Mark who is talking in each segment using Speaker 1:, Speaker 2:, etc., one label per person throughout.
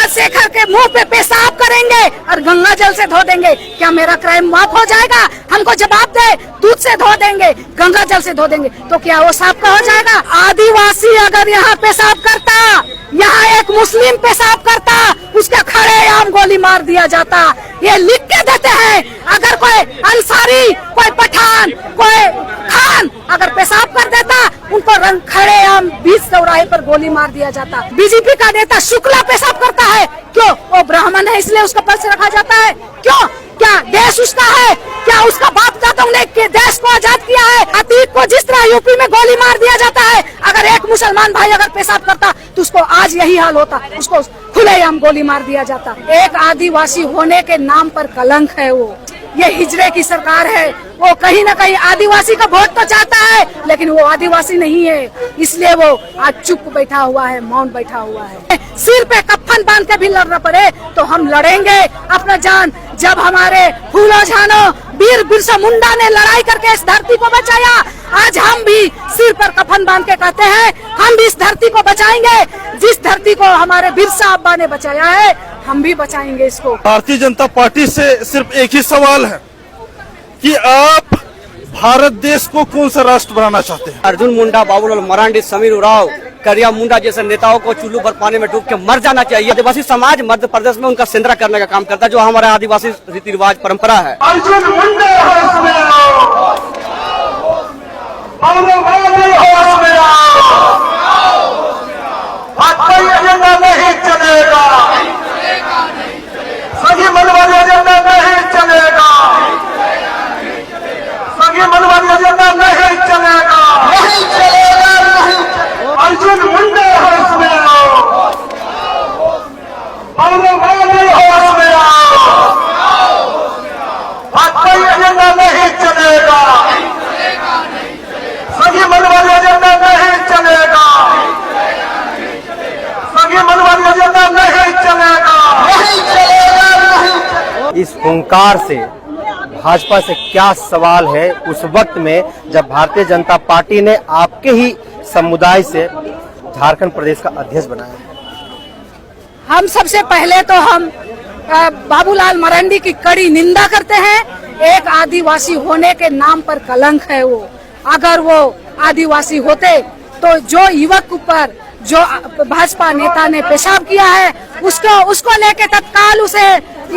Speaker 1: शिवराज शेखर के मुंह पे पेशाब करेंगे और गंगा जल से धो देंगे, क्या मेरा क्राइम माफ हो जाएगा? हमको जवाब दे, दूध से धो देंगे, गंगा जल से धो देंगे, तो क्या वो साफ का हो जाएगा? आदिवासी अगर यहाँ पेशाब करता, यहाँ एक मुस्लिम पेशाब करता, उसका खड़े आम गोली मार दिया जाता। ये लिख के देते हैं, अगर कोई अंसारी, कोई पठान, कोई खान अगर पेशाब कर देता, उनको खड़े आम बीच चौराहे पर गोली मार दिया जाता। बीजेपी का नेता शुक्ला पेशाब करता है, क्यों? वो ब्राह्मण है इसलिए उसका पक्ष रखा जाता है, क्यों? क्या देश उसका है? क्या उसका बाप दादाओं ने देश को आजाद किया है? अतीक को जिस तरह यूपी में गोली मार दिया जाता है, अगर एक मुसलमान भाई अगर पेशाब करता तो उसको आज यही हाल होता, उसको खुलेआम गोली मार दिया जाता। एक आदिवासी होने के नाम पर कलंक है वो। ये हिजड़े की सरकार है, वो कहीं न कहीं आदिवासी का वोट तो चाहता है, लेकिन वो आदिवासी नहीं है, इसलिए वो आज चुप बैठा हुआ है, मौन बैठा हुआ है। सिर पे कफन बांध के भी लड़ना पड़े तो हम लड़ेंगे अपना जान। जब हमारे फूलो झानो वीर बिरसा मुंडा ने लड़ाई करके इस धरती को बचाया, आज हम भी सिर पर कफन बांध के कहते हैं हम भी इस धरती को बचाएंगे। जिस धरती को हमारे बिरसा अब्बा ने बचाया है, हम भी बचाएंगे इसको।
Speaker 2: भारतीय जनता पार्टी से सिर्फ एक ही सवाल है कि आप भारत देश को कौन सा राष्ट्र बनाना चाहते हैं?
Speaker 3: अर्जुन मुंडा, बाबूलाल मरांडी, समीर उरांव, करिया मुंडा जैसे नेताओं को चुल्लू पर पानी में डूब के मर जाना चाहिए। आदिवासी समाज मध्य प्रदेश में उनका सिंदरा करने का काम करता है, जो हमारा आदिवासी रीति रिवाज परंपरा है।
Speaker 4: अर्जुन मुंडा होश में आओ, होश में आओ, कोई एजेंडा नहीं चलेगा, सही मनवादी एजेंडा नहीं चलेगा, सही मनवादी एजेंडा नहीं चलेगा, नहीं चलेगा, नहीं। अर्जुन मुंडा होश में आओ, होश में आओ, कोई एजेंडा नहीं चलेगा, सही मनवादी एजेंडा नहीं चलेगा, सही मनवादी एजेंडा नहीं चलेगा, नहीं चलेगा, नहीं।
Speaker 5: इस हुंकार से भाजपा से क्या सवाल है उस वक्त में जब भारतीय जनता पार्टी ने आपके ही समुदाय से झारखंड प्रदेश का अध्यक्ष बनाया है?
Speaker 1: हम सबसे पहले तो हम बाबूलाल मरांडी की कड़ी निंदा करते हैं। एक आदिवासी होने के नाम पर कलंक है वो। अगर वो आदिवासी होते तो जो युवक ऊपर जो भाजपा नेता ने पेशाब किया है उसको लेके तत्काल उसे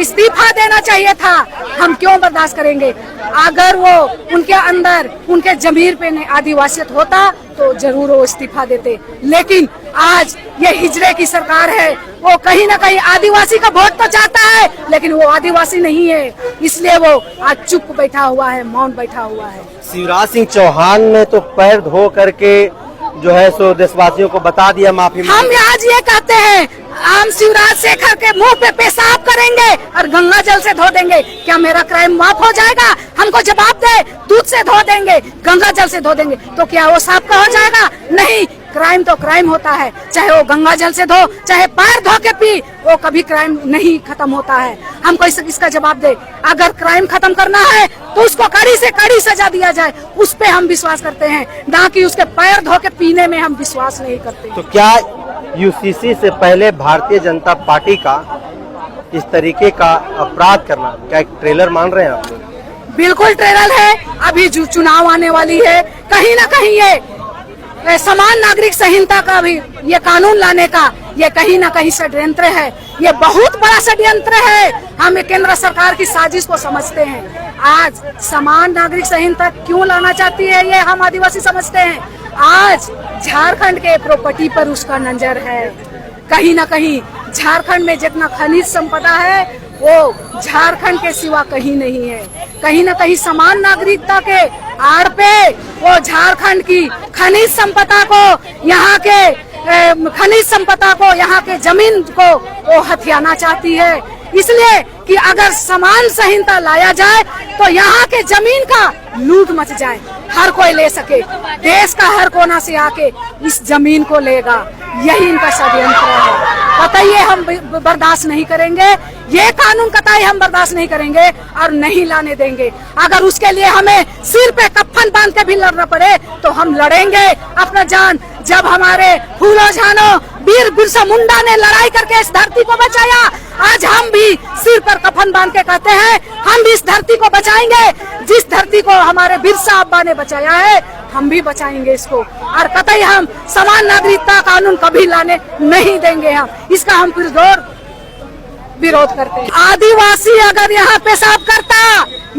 Speaker 1: इस्तीफा देना चाहिए था। हम क्यों बर्दाश्त करेंगे? अगर वो उनके अंदर उनके जमीर पे आदिवासियत होता तो जरूर वो इस्तीफा देते, लेकिन आज ये हिजड़े की सरकार है, वो कहीं न कहीं आदिवासी का वोट तो चाहता है, लेकिन वो आदिवासी नहीं है, इसलिए वो आज चुप बैठा हुआ है, मौन बैठा हुआ है।
Speaker 5: शिवराज सिंह चौहान ने तो पैर धो करके जो है सो देशवासियों को बता दिया माफी।
Speaker 1: हम आज ये कहते हैं हम शिवराज शेखर के मुंह पे पेशाब करेंगे और गंगा जल से धो देंगे, क्या मेरा क्राइम माफ हो जाएगा? हमको जवाब दे, दूध से धो देंगे, गंगा जल से धो देंगे, तो क्या वो साफ का हो जाएगा? नहीं, क्राइम तो क्राइम होता है, चाहे वो गंगा जल से धो, चाहे पैर धो के पी, वो कभी क्राइम नहीं खत्म होता है। हमको इसका जवाब दे। अगर क्राइम खत्म करना है तो उसको कड़ी से कड़ी सजा दिया जाए, उस पे हम विश्वास करते हैं, ना कि उसके पैर धो के पीने में हम विश्वास नहीं करते।
Speaker 5: तो क्या यूसीसी से पहले भारतीय जनता पार्टी का इस तरीके का अपराध करना क्या एक ट्रेलर मान रहे हैं आप?
Speaker 1: बिल्कुल ट्रेलर है। अभी जो चुनाव आने वाली है, कहीं ना कहीं ये समान नागरिक संहिता का भी ये कानून लाने का ये कहीं ना कहीं षड्यंत्र है, ये बहुत बड़ा षड्यंत्र है। हम केंद्र सरकार की साजिश को समझते हैं। आज समान नागरिक संहिता क्यों लाना चाहती है ये हम आदिवासी समझते हैं। आज झारखंड के प्रॉपर्टी पर उसका नजर है। कहीं ना कहीं झारखंड में जितना खनिज संपदा है वो झारखंड के सिवा कहीं नहीं है। कहीं ना कहीं समान नागरिकता के आड़ पे वो झारखंड की खनिज संपदा को, यहाँ के खनिज संपदा को, यहाँ के जमीन को वो हथियाना चाहती है। इसलिए कि अगर समान संहिता लाया जाए तो यहाँ के जमीन का लूट मच जाए, हर कोई ले सके, देश का हर कोना से आके इस जमीन को लेगा, यही इनका षड्यंत्र है। कतई हम बर्दाश्त नहीं करेंगे, ये कानून कतई हम बर्दाश्त नहीं करेंगे और नहीं लाने देंगे। अगर उसके लिए हमें सिर पे कफन बांध के भी लड़ना पड़े तो हम लड़ेंगे अपना जान। जब हमारे फूलो झानो वीर बिरसा मुंडा ने लड़ाई करके इस धरती को बचाया। आज हम भी सिर पर कफन बांध के कहते हैं हम भी इस धरती को बचाएंगे। जिस धरती को हमारे बिरसा अब्बा ने बचाया है हम भी बचाएंगे इसको, और कतई हम समान नागरिकता कानून कभी लाने नहीं देंगे। हम इसका हम पुरजोर विरोध करते हैं। आदिवासी अगर यहाँ पेशाब करता,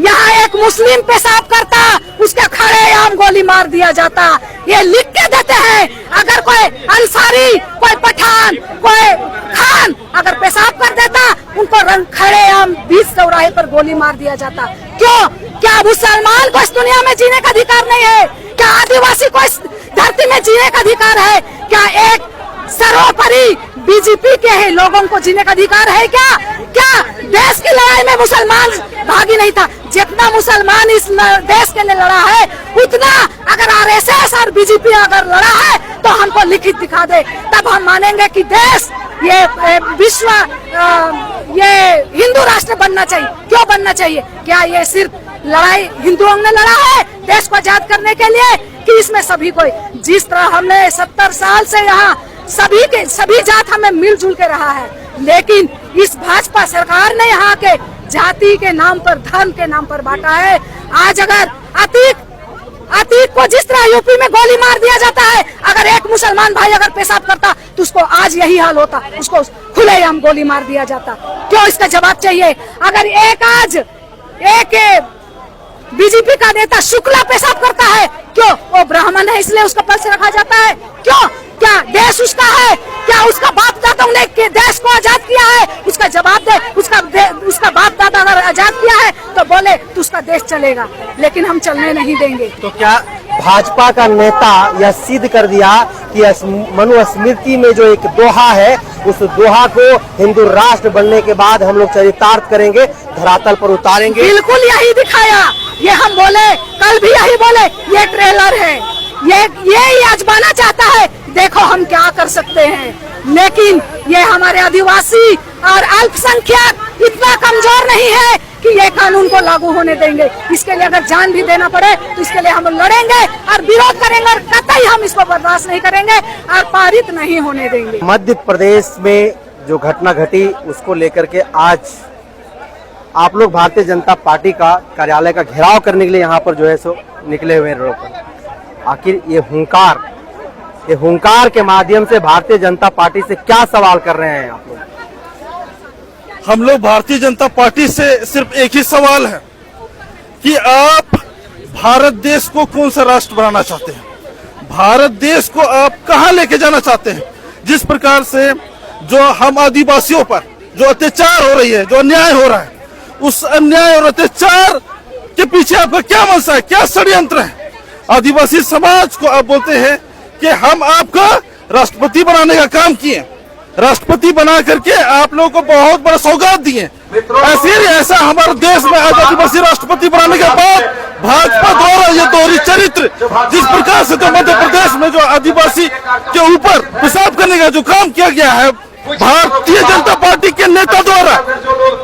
Speaker 1: यहाँ एक मुस्लिम पेशाब करता, उसके खड़े आम गोली मार दिया जाता। ये लिख के देते हैं अगर कोई अंसारी, कोई पठान, कोई खान अगर पेशाब कर देता उनको खड़े आम बीच चौराहे पर गोली मार दिया जाता। क्यों? क्या मुसलमान को इस दुनिया में जीने का अधिकार नहीं है? क्या आदिवासी को इस धरती में जीने का अधिकार है? क्या एक सर्वोपरि बीजेपी के ही लोगों को जीने का अधिकार है? क्या क्या देश की लड़ाई में मुसलमान भागी नहीं था? जितना मुसलमान इस देश के लिए लड़ा है उतना अगर आरएसएस और बीजेपी अगर लड़ा है तो हमको लिखित दिखा दे, तब हम मानेंगे कि देश ये विश्व ये हिंदू राष्ट्र बनना चाहिए। क्यों बनना चाहिए? क्या ये सिर्फ लड़ाई हिंदुओं ने लड़ा है देश को आजाद करने के लिए, कि इसमें सभी कोई, जिस तरह हमने 70 साल से यहाँ सभी जात हमें मिलजुल के रहा है, लेकिन इस भाजपा सरकार ने यहाँ के जाति के नाम पर, धर्म के नाम पर बांटा है। आज अगर अतीक को जिस तरह यूपी में गोली मार दिया जाता है, अगर एक मुसलमान भाई अगर पेशाब करता तो उसको आज यही हाल होता, उसको खुलेआम गोली मार दिया जाता। क्यों? इसका जवाब चाहिए। अगर एक बीजेपी का नेता शुक्ला पेशाब करता है, क्यों? वो ब्राह्मण है इसलिए उसका पक्ष रखा जाता है? क्यों? क्या देश उसका है? क्या उसका बाप दादाओं ने देश को आजाद किया है? उसका जवाब दे। उसका बाप दादा अगर आजाद किया है तो बोले तो उसका देश चलेगा, लेकिन हम चलने नहीं देंगे।
Speaker 5: तो क्या भाजपा का नेता यह सिद्ध कर दिया कि मनुस्मृति में जो एक दोहा है, उस दोहा को हिंदू राष्ट्र बनने के बाद हम लोग चरितार्थ करेंगे, धरातल पर उतारेंगे?
Speaker 1: बिल्कुल यही दिखाया। ये हम बोले, कल भी यही बोले, ये ट्रेलर है, ये आजमाना चाहता है, देखो हम क्या कर सकते हैं। लेकिन ये हमारे आदिवासी और अल्पसंख्यक इतना कमजोर नहीं है कि ये कानून को लागू होने देंगे। इसके लिए अगर जान भी देना पड़े तो इसके लिए हम लड़ेंगे और विरोध करेंगे, और कतई हम इसको बर्दाश्त नहीं करेंगे और पारित नहीं होने देंगे।
Speaker 5: मध्य प्रदेश में जो घटना घटी उसको लेकर के आज आप लोग भारतीय जनता पार्टी का कार्यालय का घेराव करने के लिए यहाँ पर जो है सो निकले हुए रोड पर। आखिर ये हुंकार के माध्यम से भारतीय जनता पार्टी से क्या सवाल कर रहे हैं आप लोग?
Speaker 2: हम लोग भारतीय जनता पार्टी से सिर्फ एक ही सवाल है कि आप भारत देश को कौन सा राष्ट्र बनाना चाहते हैं? भारत देश को आप कहां लेके जाना चाहते हैं? जिस प्रकार से जो हम आदिवासियों पर जो अत्याचार हो रही है, जो अन्याय हो रहा है, उस अन्याय और अत्याचार के पीछे आपका क्या मंशा है, क्या षड्यंत्र है? आदिवासी समाज को आप बोलते हैं कि हम आपका राष्ट्रपति बनाने का काम किए, राष्ट्रपति बना करके आप लोगों को बहुत बड़ा सौगात दिए। ऐसा हमारे देश में आज आदिवासी राष्ट्रपति बनाने के बाद भाजपा द्वारा ये दोहरी चरित्र, जिस प्रकार से तो मध्य प्रदेश में जो आदिवासी के ऊपर पेशाब करने का जो काम किया गया है भारतीय जनता पार्टी के नेता द्वारा,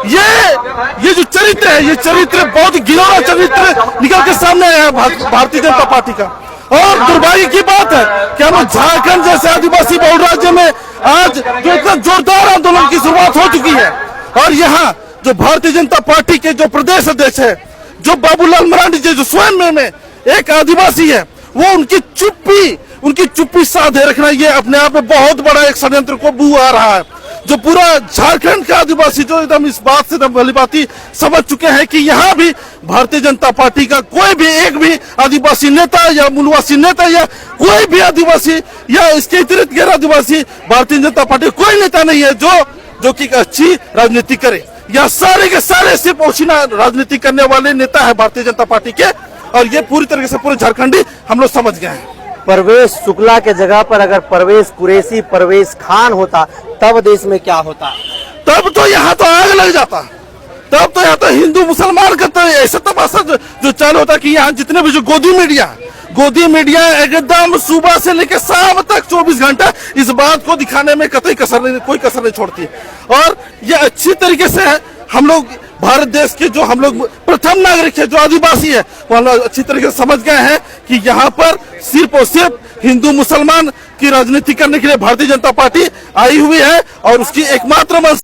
Speaker 2: ये जो चरित्र है, ये चरित्र बहुत घिनौना चरित्र निकल के सामने आया है भारतीय जनता पार्टी का। और दुर्भाग्य की बात है कि हम झारखंड जैसे आदिवासी बहुल राज्य में आज जो इतना जोरदार आंदोलन की शुरुआत हो चुकी है, और यहाँ जो भारतीय जनता पार्टी के जो प्रदेश अध्यक्ष है, जो बाबूलाल मरांडी जी, जो स्वयं में एक आदिवासी है, वो उनकी चुप्पी साधे रखना, ये अपने आप में बहुत बड़ा एक षड्यंत्र को बू आ रहा है। जो पूरा झारखंड के आदिवासी जो एकदम इस बात से भलीभांति समझ चुके हैं कि यहाँ भी भारतीय जनता पार्टी का कोई भी एक भी आदिवासी नेता या मूलवासी नेता या कोई भी आदिवासी या इसके इतरित गैर आदिवासी भारतीय जनता पार्टी कोई नेता नहीं है जो कि अच्छी राजनीति करे। या सारे के सारे सिर्फ ओछिना राजनीति करने वाले नेता है भारतीय जनता पार्टी के, और ये पूरी तरीके से पूरे झारखंडी हम लोग समझ गए हैं।
Speaker 5: परवेश शुक्ला के जगह पर अगर परवेश कुरैशी, परवेश खान होता तब देश में क्या होता?
Speaker 2: तब तो यहाँ तो आग लग जाता। तब तो यहाँ तो हिंदू मुसलमान का तो ऐसा तमाशा जो चालू होता कि यहाँ जितने भी जो गोदी मीडिया एकदम सुबह से लेकर शाम तक 24 घंटा इस बात को दिखाने में कोई कसर नहीं छोड़ती। और ये अच्छी तरीके से हम लोग भारत देश के जो हम लोग प्रथम नागरिक है, जो आदिवासी है, वो हम लोग अच्छी तरीके से समझ गए हैं कि यहाँ पर सिर्फ और सिर्फ हिंदू मुसलमान की राजनीति करने के लिए भारतीय जनता पार्टी आई हुई है और उसकी एकमात्र